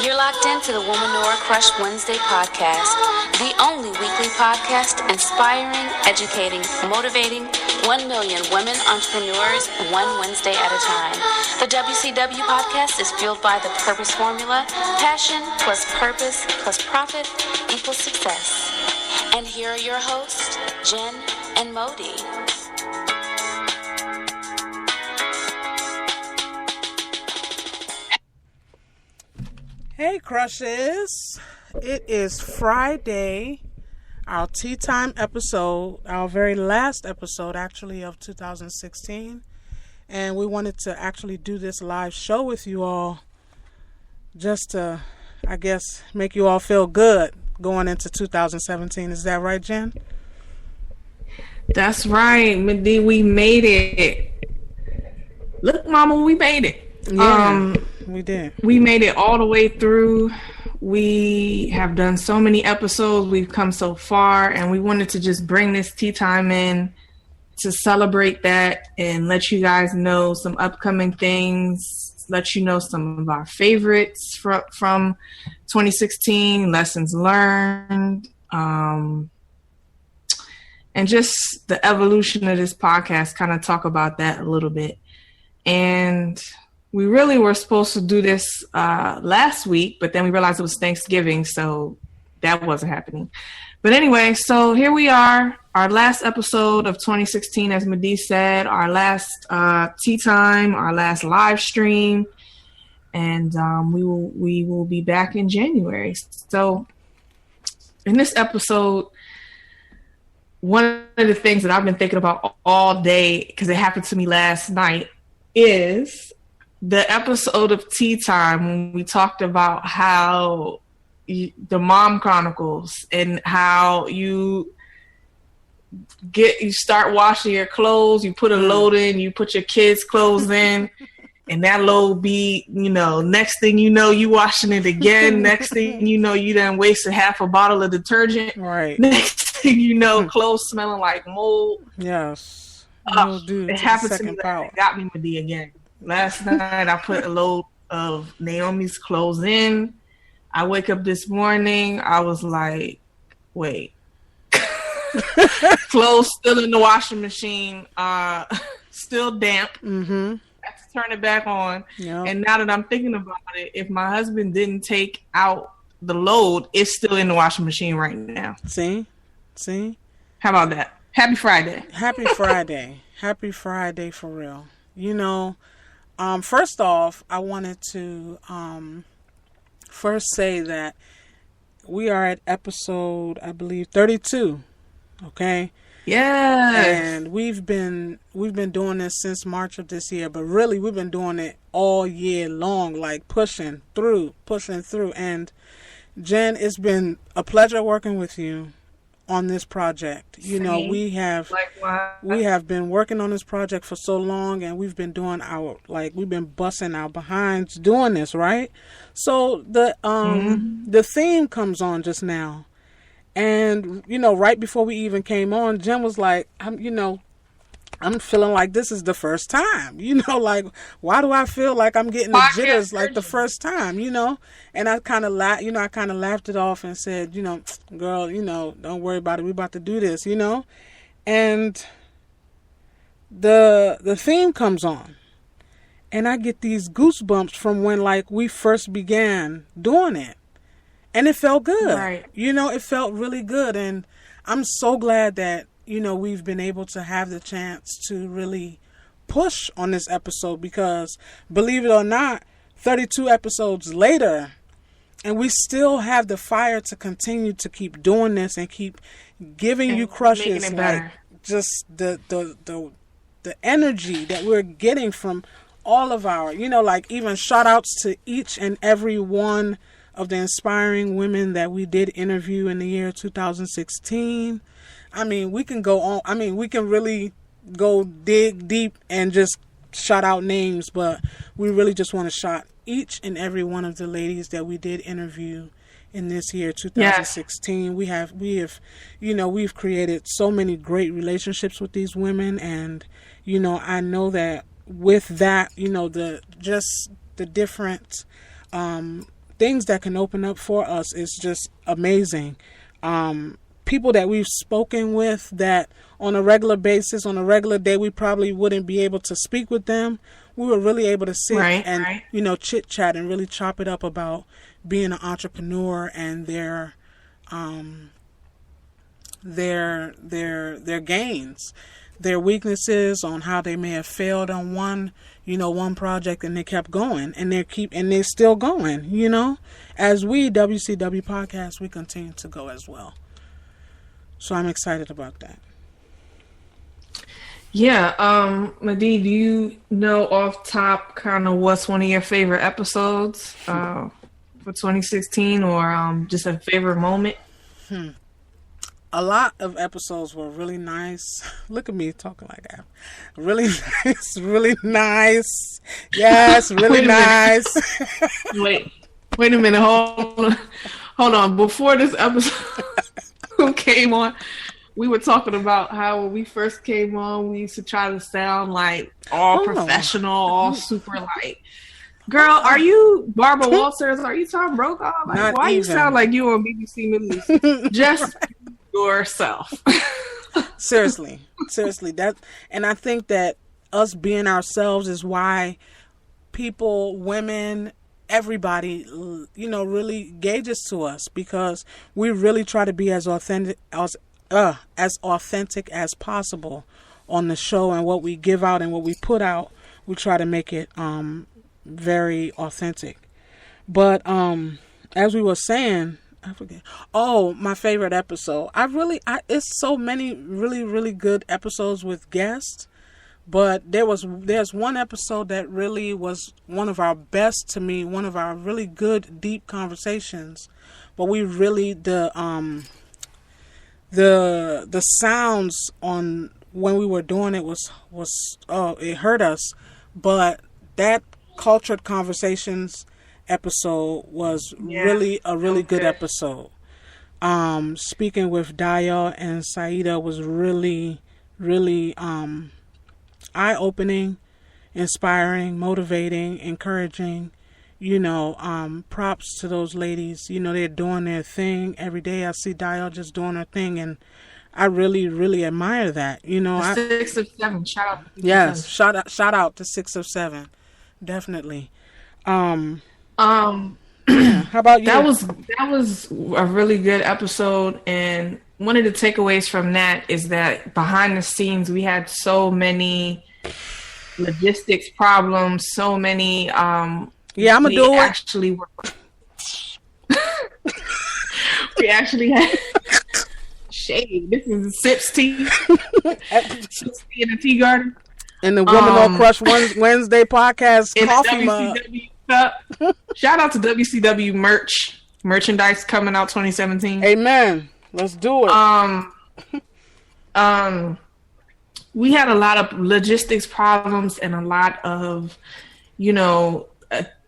You're locked into the Womanora Crush Wednesday podcast, the only weekly podcast inspiring, educating, motivating 1 million women entrepreneurs one Wednesday at a time. The WCW podcast is fueled by the Purpose Formula: passion plus purpose plus profit equals success. And here are your hosts, Jen and Modi. Hey crushes, it is Friday, our tea time episode, our very last episode actually of 2016, and we wanted to actually do this live show with you all just to, I guess, make you all feel good going into 2017. Is that right, Jen? That's right, Madi, we made it. Look, Mama, we made it. Yeah. We did. We made it all the way through. We have done so many episodes. We've come so far, and we wanted to just bring this tea time in to celebrate that and let you guys know some upcoming things, let you know some of our favorites from 2016, lessons learned, and just the evolution of this podcast, kind of talk about that a little bit. And we really were supposed to do this last week, but then we realized it was Thanksgiving, so that wasn't happening. But anyway, so here we are, our last episode of 2016, as Madi said, our last tea time, our last live stream, and we will be back in January. So in this episode, one of the things that I've been thinking about all day, because it happened to me last night, is the episode of Tea Time when we talked about how the Mom Chronicles and how you start washing your clothes, you put a load in, you put your kids' clothes in, and that load be, next thing you know, you washing it again. Next thing you know, you done wasted half a bottle of detergent. Right. Next thing you know, clothes smelling like mold. Yes. It happened to me. It got me with the again. Last night, I put a load of Naomi's clothes in. I wake up this morning. I was like, wait. Clothes still in the washing machine. Still damp. Mm-hmm. I have to turn it back on. Yep. And now that I'm thinking about it, if my husband didn't take out the load, it's still in the washing machine right now. See? How about that? Happy Friday. Happy Friday. Happy Friday for real. First off, I wanted to first say that we are at episode, I believe, 32. Okay? Yes. And we've been doing this since March of this year, but really we've been doing it all year long, like pushing through. And Jen, it's been a pleasure working with you on this project. Same. We have been working on this project for so long, and we've been doing we've been busting our behinds doing this, right? So the theme comes on just now, and right before we even came on, Jen was like, I'm feeling like this is the first time, why do I feel like I'm getting the jitters like the first time, and I kind of laughed it off and said, girl, don't worry about it. We're about to do this, and the theme comes on and I get these goosebumps from when we first began doing it, and it felt good. Right. It felt really good. And I'm so glad that we've been able to have the chance to really push on this episode, because believe it or not, 32 episodes later, and we still have the fire to continue to keep doing this and keep giving you crushes, just the energy that we're getting from all of our, even shout outs to each and every one of the inspiring women that we did interview in the year 2016. We can go on. We can really go dig deep and just shout out names, but we really just want to shout each and every one of the ladies that we did interview in this year 2016. Yeah. We've created so many great relationships with these women, and I know that with that, the different things that can open up for us is just amazing. People that we've spoken with that on a regular basis, on a regular day, we probably wouldn't be able to speak with them. We were really able to sit and, you know, chit chat and really chop it up about being an entrepreneur and their gains, their weaknesses, on how they may have failed on one project and they kept going and they're still going, you know. As we, WCW Podcast, we continue to go as well. So I'm excited about that. Yeah, Madi, do you know off top kind of what's one of your favorite episodes for 2016, or just a favorite moment? A lot of episodes were really nice. Look at me talking like that. Really nice, really nice. Yes, really nice. Wait a minute. Hold on. Before this episode came on, we were talking about how when we first came on, we used to try to sound like all professional, all super like, girl, are you Barbara Walters? Are you Tom Brokaw? Like, why you sound like you on BBC News? Just yourself. Seriously. And I think that us being ourselves is why people, women, everybody, you know, really gauges to us, because we really try to be as authentic as possible on the show, and what we give out and what we put out, we try to make it very authentic. But as we were saying, I forget. Oh, my favorite episode. It's so many really, really good episodes with guests. But there's one episode that really was one of our best to me, one of our really good, deep conversations. But we really, the sounds on when we were doing it was it hurt us. But that Cultured Conversations episode was really a really good episode. Speaking with Daya and Saida was really, really eye-opening, inspiring, motivating, encouraging. You know, props to those ladies. You know, they're doing their thing every day. I see Daya just doing her thing, and I really, really admire that. You know, 6 of 7. Shout out. Yes, shout out to 6 of 7. Definitely. How about you? That was a really good episode, and one of the takeaways from that is that behind the scenes we had so many logistics problems, so many I'm gonna do it. Actually we actually had shade. This is Sips Tea. Sips Tea in the Tea Garden. And the Women on Crush Wednesday podcast coffee mug. Shout out to WCW merchandise coming out 2017. Amen. Let's do it. We had a lot of logistics problems and a lot of, you know,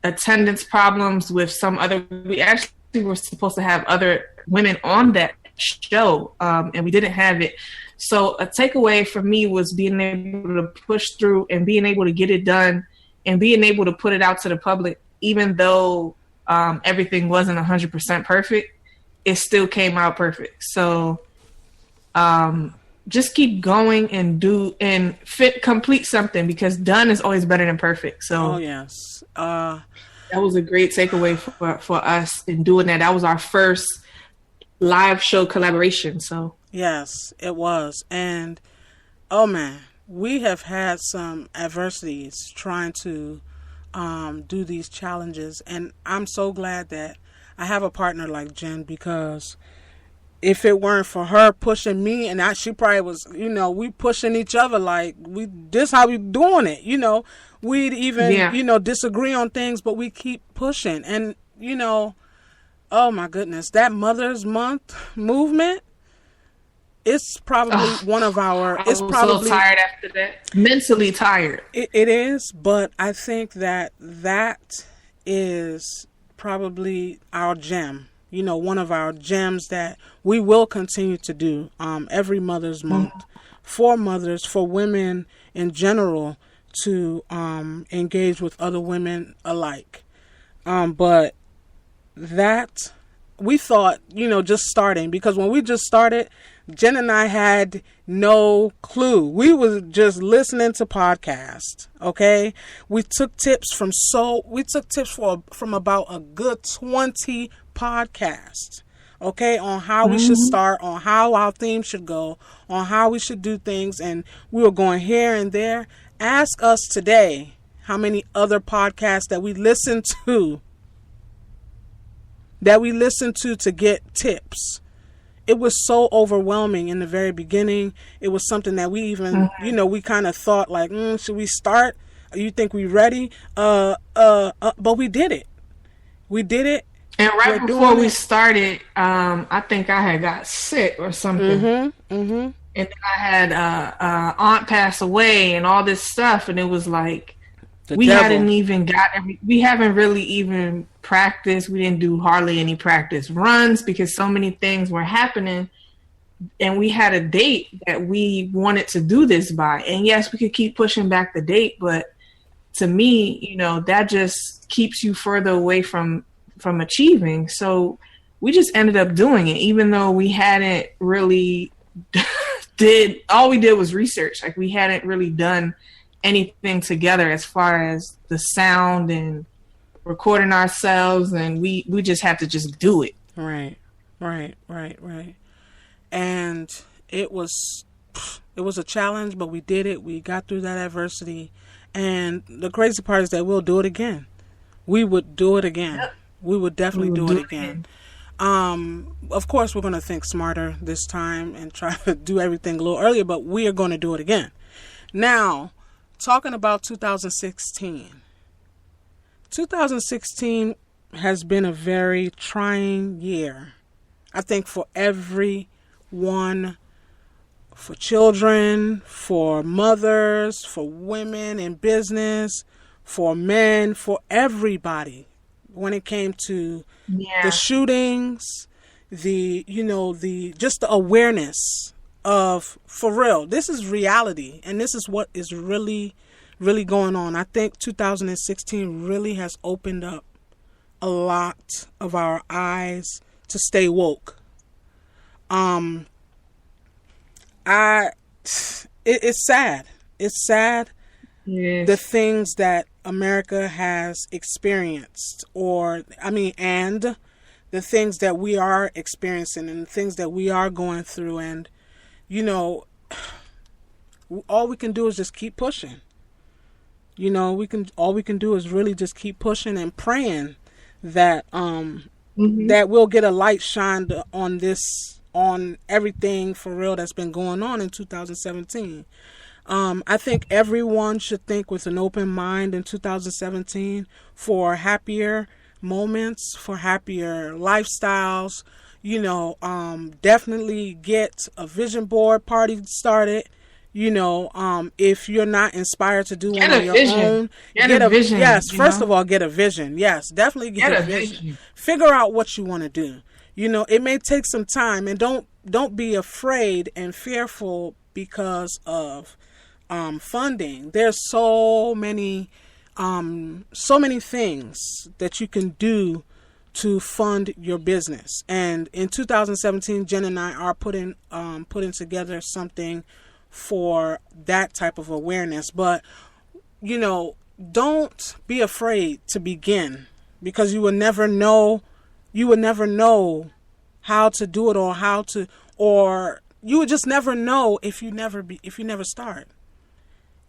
attendance problems with some other. We actually were supposed to have other women on that show, and we didn't have it. So a takeaway for me was being able to push through and being able to get it done and being able to put it out to the public, even though everything wasn't 100% perfect, it still came out perfect. So just keep going and complete something, because done is always better than perfect. So yes. That was a great takeaway for us in doing that. That was our first live show collaboration. So yes, it was. And oh man, we have had some adversities trying to do these challenges, and I'm so glad that I have a partner like Jen, because if it weren't for her pushing me, and she probably was, you know, we pushing each other, like this how we doing it, you know, we'd even you know, disagree on things, but we keep pushing. And you know, oh my goodness, that Mother's Month movement, it's probably one of our. It's probably so tired after that. Mentally tired. It is, but I think that is probably our gem. You know, one of our gems that we will continue to do every Mother's Month for mothers, for women in general, to engage with other women alike. But that we thought, just starting, because when we just started, Jen and I had no clue. We was just listening to podcasts. Okay. We took tips from about a good 20 podcasts. Okay. On how we should start, on how our theme should go, on how we should do things. And we were going here and there. Ask us today how many other podcasts that we listen to to get tips. It was so overwhelming in the very beginning. It was something that we even, we kind of thought like, should we start? You think we ready? But we did it. We did it. And right before we started, I think I had got sick or something. And then I had aunt pass away and all this stuff. And it was like, we haven't really even practiced. We didn't do hardly any practice runs because so many things were happening. And we had a date that we wanted to do this by. And yes, we could keep pushing back the date. But to me, that just keeps you further away from achieving. So we just ended up doing it, even though we hadn't really all we did was research. Like we hadn't really done anything together as far as the sound and recording ourselves, and we just had to just do it. Right. And it was a challenge, but we did it. We got through that adversity, and the crazy part is that we'll do it again. We would do it again. Yep. We would definitely do it again. Of course, we're going to think smarter this time and try to do everything a little earlier, but we are going to do it again. Now, talking about 2016. 2016 has been a very trying year, I think, for everyone, for children, for mothers, for women in business, for men, for everybody. When it came to the shootings, just the awareness of, for real, this is reality, and this is what is really, really going on. I think 2016 really has opened up a lot of our eyes to stay woke. It's sad. It's sad. Yes. The things that America has experienced, and the things that we are experiencing and the things that we are going through. And, all we can do is just keep pushing. All we can do is really just keep pushing and praying that, that we'll get a light shined on everything for real that's been going on in 2017. I think everyone should think with an open mind in 2017 for happier moments, for happier lifestyles. Definitely get a vision board party started. If you're not inspired to do one on your own, get a vision. Yes, first of all, get a vision. Yes, definitely get a vision. Figure out what you want to do. It may take some time, and don't be afraid and fearful because of funding. There's so many things that you can do to fund your business. And in 2017, Jen and I are putting together something for that type of awareness. But, don't be afraid to begin, because you will never know how to do it, or you would just never know if you never start.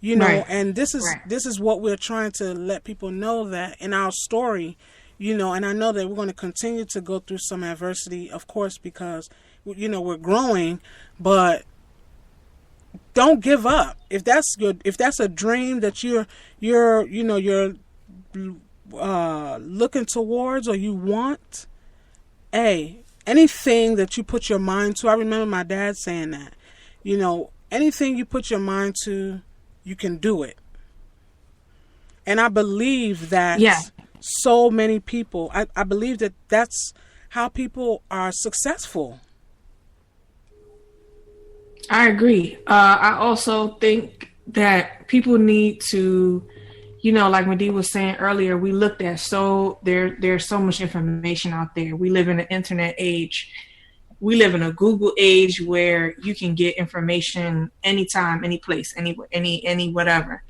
Right. And this is what we're trying to let people know, that in our story, and I know that we're going to continue to go through some adversity, of course, because, we're growing, but don't give up. If that's a dream that you're looking towards, or you want, anything that you put your mind to, I remember my dad saying that, anything you put your mind to, you can do it. And I believe that so many people, I believe that that's how people are successful. I agree. I also think that people need to, you know, like Medea was saying earlier, we looked at there's so much information out there. We live in an internet age. We live in a Google age where you can get information anytime, any place, any whatever.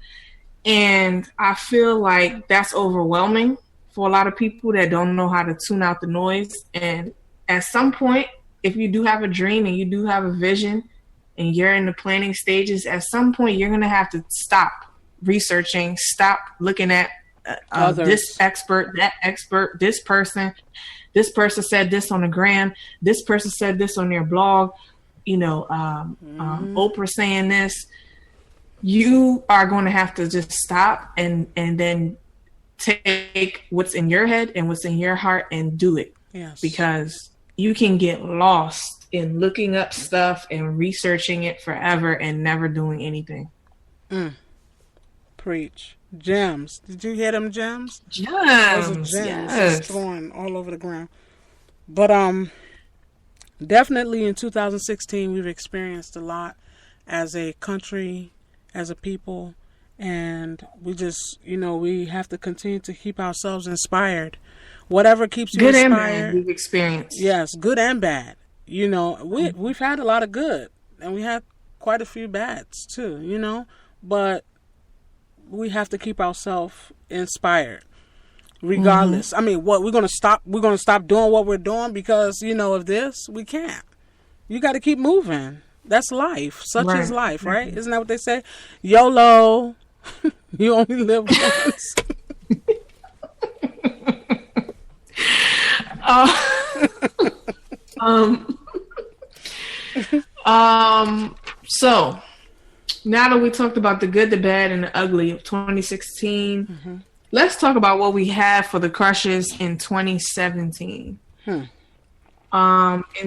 And I feel like that's overwhelming for a lot of people that don't know how to tune out the noise. And at some point, if you do have a dream and you do have a vision and you're in the planning stages, at some point you're going to have to stop researching, stop looking at this expert, that expert, this person said this on the gram, this person said this on their blog, you know, Oprah saying this. You are going to have to just stop and then take what's in your head and what's in your heart and do it. Yes. Because you can get lost in looking up stuff and researching it forever and never doing anything. Preach. Gems. Did you hear them gems? Gems. Yes. Just throwing all over the ground. But definitely in 2016 we've experienced a lot as a country, as a people, and we just, you know, we have to continue to keep ourselves inspired. Whatever keeps you inspired. Good and bad we've experienced. Yes, good and bad. You know, we've had a lot of good, and we had quite a few bads too, you know, but we have to keep ourselves inspired regardless. I mean, what we're going to stop doing what we're doing because, you know, of this? We can't. You got to keep moving. That's life. Such is life, right? Isn't that what they say? YOLO. You only live once. So now that we talked about the good, the bad, and the ugly of 2016, let's talk about what we have for the crushes in 2017. In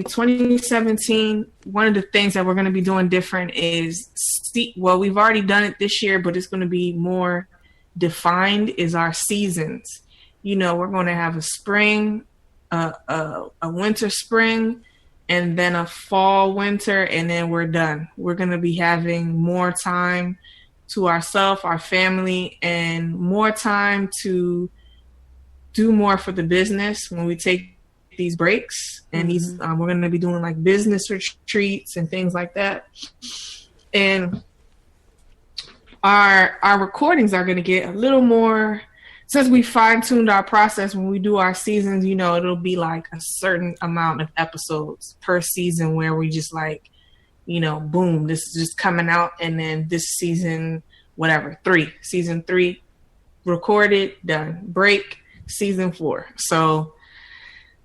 2017, one of the things that we're going to be doing different is, we've already done it this year, but it's going to be more defined, is our seasons. You know, we're going to have a spring, a winter, spring, and then a fall, winter, and then we're done. We're going to be having more time to ourselves, our family, and more time to do more for the business when we take these breaks. And these we're going to be doing like business retreats and things like that. And our recordings are going to get a little more, since we fine-tuned our process when we do our seasons, you know, it'll be like a certain amount of episodes per season where we just like, you know, boom, this is just coming out. And then this season, whatever, season 3, recorded, done, break, season 4. So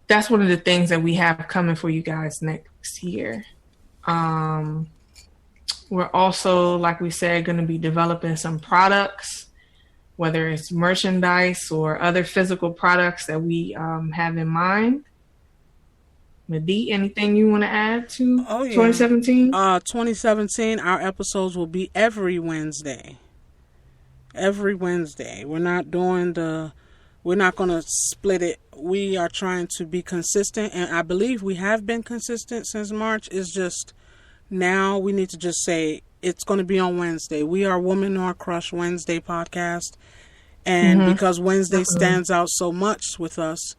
that's one of the things that we have coming for you guys next year. We're also, like we said, going to be developing some products, whether it's merchandise or other physical products that we have in mind. Medea, anything you want to add to 2017? 2017, our episodes will be every Wednesday. Every Wednesday. We're not going to split it. We are trying to be consistent, and I believe we have been consistent since March. It's just now we need to just say it's going to be on Wednesday. We are Woman Nor Crush Wednesday podcast. And because Wednesday stands out so much with us,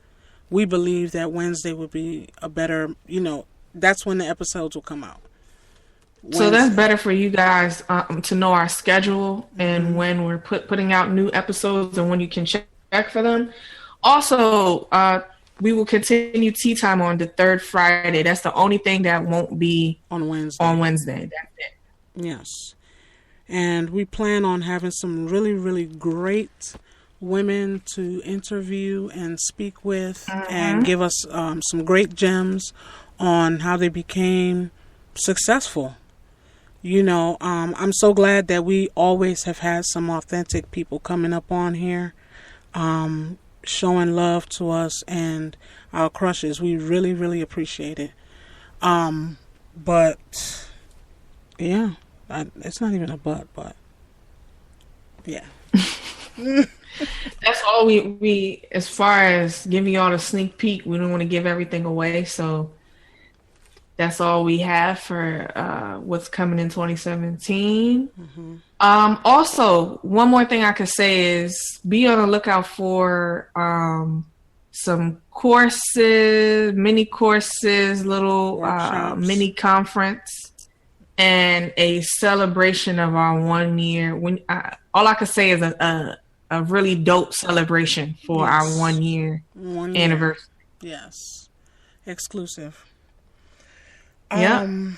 we believe that Wednesday would be a better, you know, that's when the episodes will come out. Wednesday. So that's better for you guys to know our schedule and when we're putting out new episodes and when you can check for them. Also, we will continue Tea Time on the third Friday. That's the only thing that won't be on Wednesday. That's it. Yes. And we plan on having some really, really great women to interview and speak with and give us some great gems on how they became successful. You know, I'm so glad that we always have had some authentic people coming up on here, showing love to us and our crushes. We really, really appreciate it. But yeah, it's not even a but yeah. That's all we as far as giving y'all a sneak peek. We don't want to give everything away, so that's all we have for what's coming in 2017. Also, one more thing I could say is be on the lookout for some courses, mini courses, little mini conference, and a celebration of our 1 year. All I could say is a really dope celebration for our 1 year anniversary. Yes, exclusive. Yeah.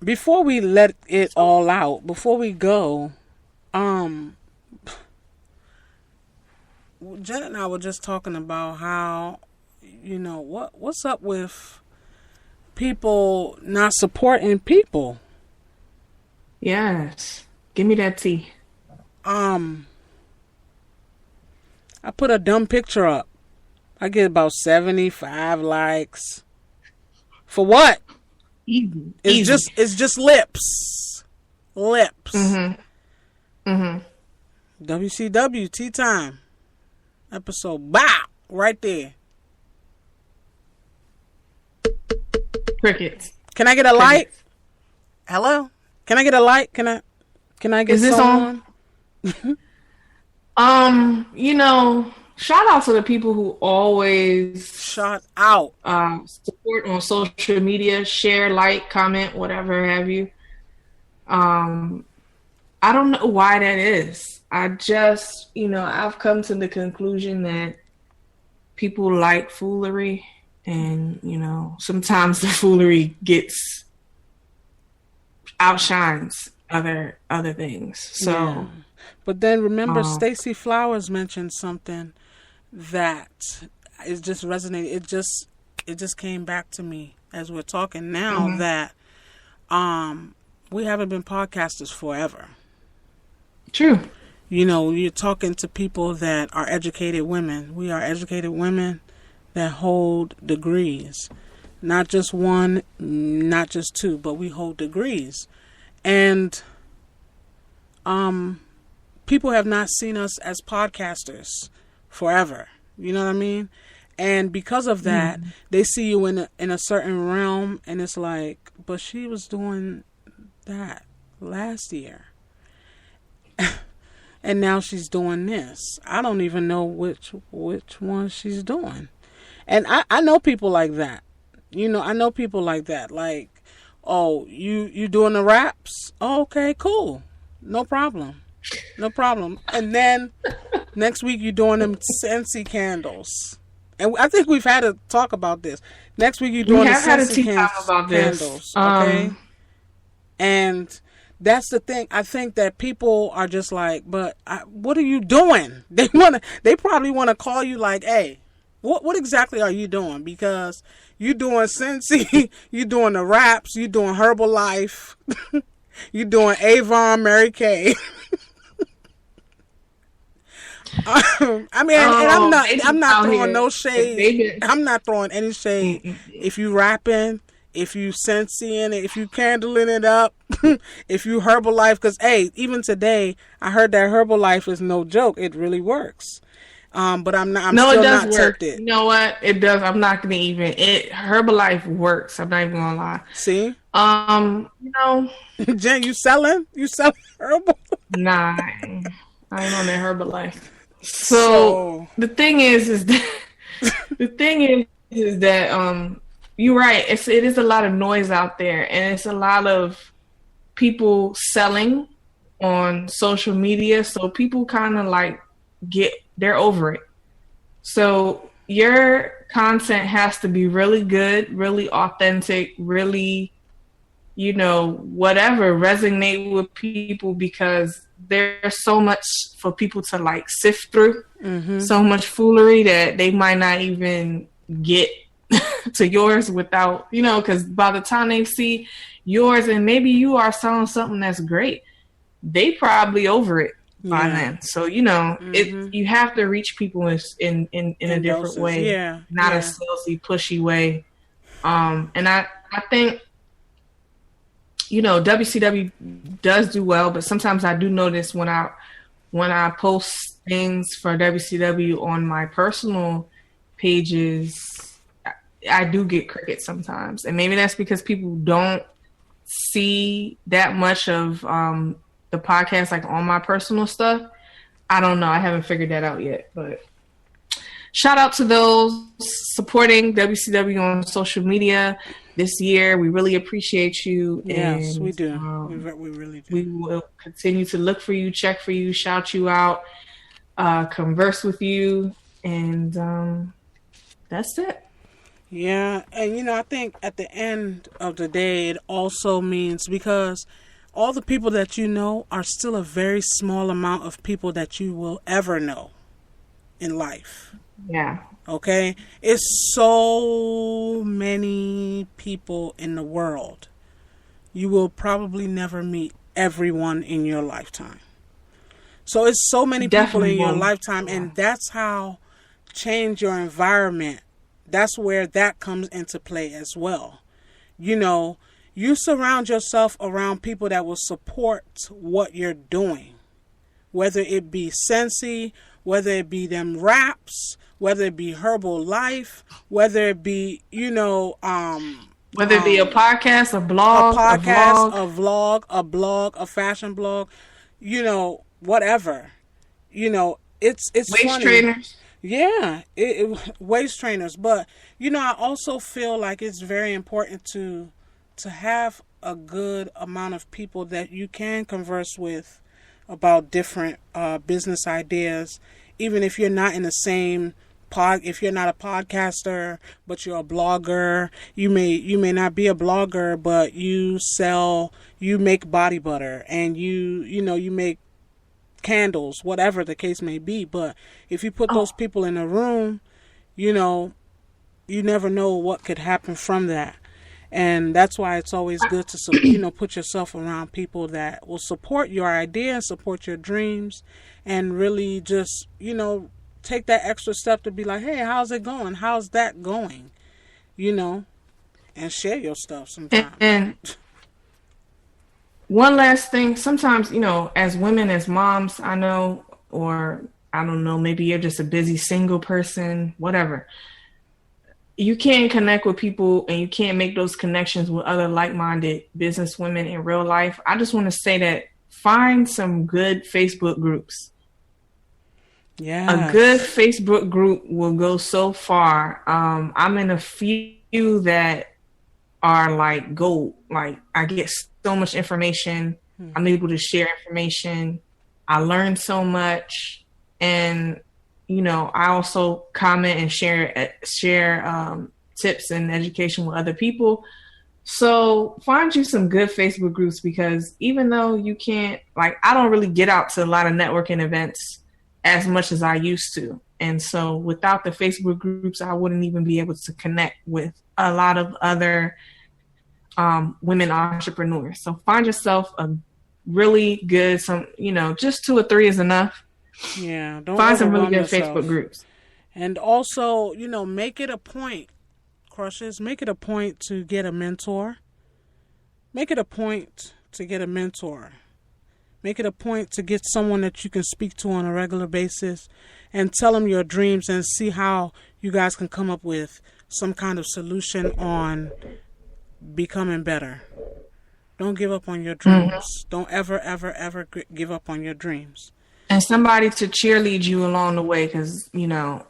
Before we let it all out, before we go, Jen and I were just talking about how, what's up with people not supporting people. Yes. Give me that tea. I put a dumb picture up. I get about 75 likes. For what? Easy. It's just lips. WCW Tea Time episode. Bow! Right there. Crickets. Can I get a light? Hello? Can I get a light? Can I get Is this someone? Shout out to the people who always Shout out. Support on social media, share, like, comment, whatever have you. I don't know why that is. I just, I've come to the conclusion that people like foolery, and sometimes the foolery outshines other things. So, yeah. But then remember, Stacey Flowers mentioned something that is just resonating. It just came back to me as we're talking now that we haven't been podcasters forever. True. You're talking to people that are educated women. We are educated women that hold degrees. Not just one, not just two, but we hold degrees. And people have not seen us as podcasters forever. You know what I mean? And because of that, they see you in a certain realm, and it's like, but she was doing that last year. And now she's doing this. I don't even know which one she's doing. And I know people like that. I know people like that. Like, oh, you doing the raps? Oh, okay, cool. No problem. And then next week you're doing them Scentsy candles. And I think we've had to talk about this. Next week you're doing the Scentsy candles. Okay? And that's the thing. I think that people are just like, but what are you doing? They probably want to call you like, hey, what exactly are you doing? Because you doing Scentsy, you doing the raps, you doing Herbalife, you doing Avon, Mary Kay. And I'm not throwing no shade. I'm not throwing any shade. If you rapping, if you Scensying it, if you candling it up, if you Herbalife, because hey, even today I heard that Herbalife is no joke. It really works. But I'm still not tempted. You know what? It does. I'm not gonna even. Herbalife works. I'm not even gonna lie. See? Jen, you selling herbal? Nah, I ain't on that Herbalife. So the thing is that you're right. It is a lot of noise out there, and it's a lot of people selling on social media. So people kind of like they're over it. So your content has to be really good, really authentic, really, whatever, resonate with people, because there's so much for people to like sift through, so much foolery that they might not even get to yours without, because by the time they see yours and maybe you are selling something that's great, they probably over it by then. So, you have to reach people in a different way, not a salesy, pushy way. And I think, WCW does do well, but sometimes I do notice when I post things for WCW on my personal pages, I do get crickets sometimes. And maybe that's because people don't see that much of the podcast like on my personal stuff. I don't know. I haven't figured that out yet. But shout out to those supporting WCW on social media this year. We really appreciate you. Yes, and, we do. We really do. We will continue to look for you, check for you, shout you out, converse with you, and that's it. Yeah, and I think at the end of the day, it also means, because all the people that you know are still a very small amount of people that you will ever know in life. Yeah. Okay? It's so many people in the world. You will probably never meet everyone in your lifetime. So it's so many people in your lifetime, and that's how change your environment. That's where that comes into play as well. You surround yourself around people that will support what you're doing. Whether it be Sensi, whether it be them raps, whether it be Herbalife, whether it be, whether it be a podcast, a blog, a vlog, a fashion blog, whatever. It's waist funny. Trainers. Yeah, waist trainers. But, I also feel like it's very important to have a good amount of people that you can converse with about different business ideas, even if you're not in the same if you're not a podcaster, but you're a blogger. You may not be a blogger, but you make body butter, and you make candles, whatever the case may be. But if you put those people in a room, you never know what could happen from that. And that's why it's always good to put yourself around people that will support your idea and support your dreams, and really just take that extra step to be like, hey, how's it going, how's that going, and share your stuff sometimes. And one last thing, sometimes, as women, as moms, I know, or I don't know, maybe you're just a busy single person, whatever. You can't connect with people, and you can't make those connections with other like-minded business women in real life. I just want to say that find some good Facebook groups. Yeah, a good Facebook group will go so far. I'm in a few that are like gold. Like, I get so much information. I'm able to share information. I learn so much. And, I also comment and share tips and education with other people. So find you some good Facebook groups, because even though you can't, I don't really get out to a lot of networking events as much as I used to. And so without the Facebook groups, I wouldn't even be able to connect with a lot of other women entrepreneurs. So find yourself a really good, just 2 or 3 is enough. Yeah. Don't find some really good yourself. Facebook groups. And also, make it a point, Crushes, make it a point to get a mentor. Make it a point to get a mentor. Make it a point to get someone that you can speak to on a regular basis and tell them your dreams, and see how you guys can come up with some kind of solution on becoming better. Don't give up on your dreams. Mm-hmm. Don't ever, ever, ever give up on your dreams. And somebody to cheerlead you along the way, because,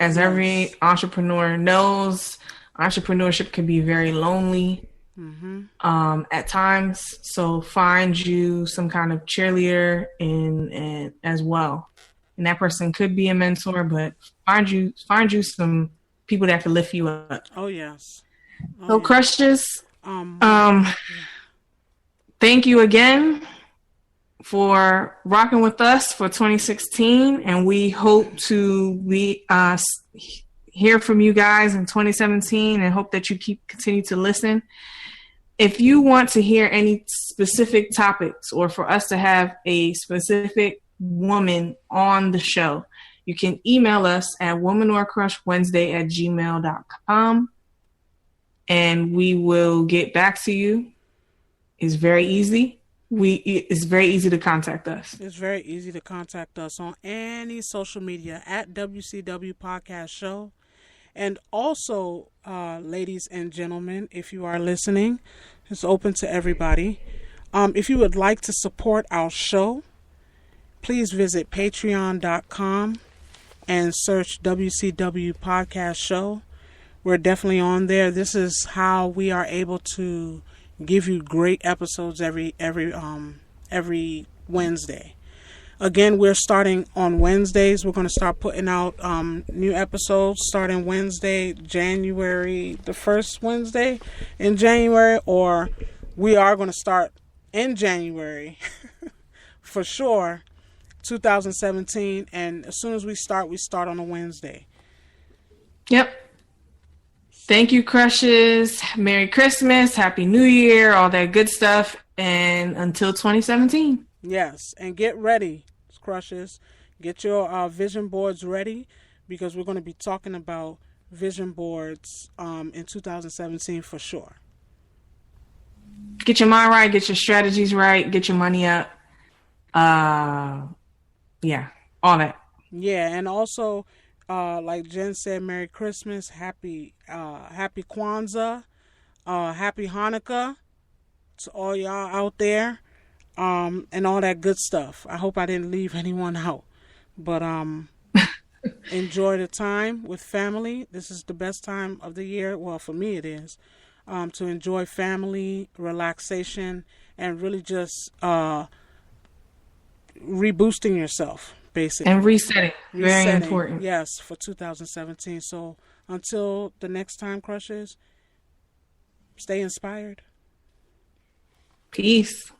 as every entrepreneur knows, entrepreneurship can be very lonely. Mm-hmm. At times. So find you some kind of cheerleader and as well. And that person could be a mentor, but find you some people that can lift you up. Oh yes. So yes. Crushes, thank you again for rocking with us for 2016, and we hope to hear from you guys in 2017, and hope that you continue to listen. If you want to hear any specific topics, or for us to have a specific woman on the show, you can email us at womanorcrushwednesday@gmail.com, and we will get back to you. It's very easy. It's very easy to contact us. It's very easy to contact us on any social media at WCW Podcast Show. And also, ladies and gentlemen, if you are listening, It's open to everybody. If you would like to support our show, please visit patreon.com and search WCW Podcast Show. We're definitely on there. This is how we are able to give you great episodes every Wednesday. Again, we're starting on Wednesdays. We're going to start putting out new episodes starting Wednesday, January, the first Wednesday in January, or we are going to start in January for sure, 2017. And as soon as we start on a Wednesday. Yep. Thank you, Crushes. Merry Christmas, Happy New Year, all that good stuff. And until 2017. Yes. And get ready, Crushes. Get your vision boards ready, because we're going to be talking about vision boards in 2017 for sure. Get your mind right, get your strategies right, get your money up. Yeah, all that. Yeah, and also, like Jen said, Merry Christmas, Happy Kwanzaa, Happy Hanukkah to all y'all out there, and all that good stuff. I hope I didn't leave anyone out, but enjoy the time with family. This is the best time of the year. Well, for me it is, to enjoy family, relaxation, and really just reboosting yourself, basically. And resetting. Very important. Yes, for 2017. So until the next time, Crushes, stay inspired. Peace.